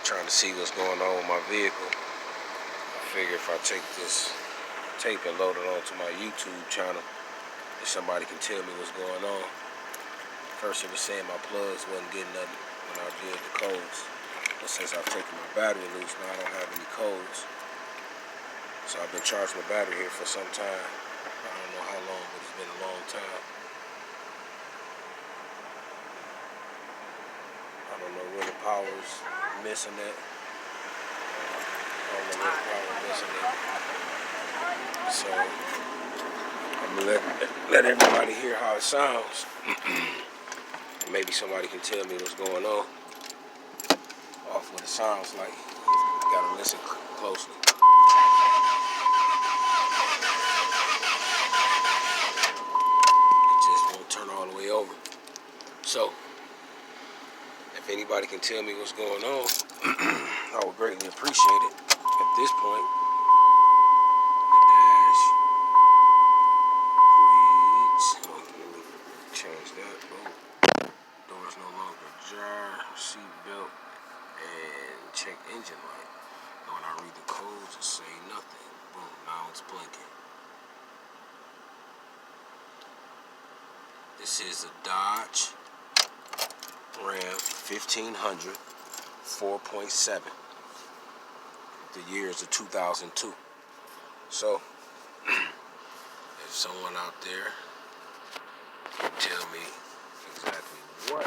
trying to see what's going on with my vehicle. I figure if I take this tape and load it onto my YouTube channel, if somebody can tell me what's going on. First it was saying my plugs wasn't getting nothing when I did the codes. But since I've taken my battery loose, now I don't have any codes. So I've been charging the battery here for some time. I don't know how long, but it's been a long time. I don't know where the power's missing it. I don't know where the power's missing it. So I'm gonna let everybody hear how it sounds. Maybe somebody can tell me what's going on off what it sounds like. You gotta listen closely. It just won't turn all the way over. So, if anybody can tell me what's going on, I would greatly appreciate it. At this point, the dash reads, let me change that. Oh, doors no longer jar, seat belt, and check engine light. And when I read the codes, it say nothing. Boom, now it's blinking. This is a Dodge Ram 1500 4.7. The year is 2002. So, if someone out there can tell me exactly what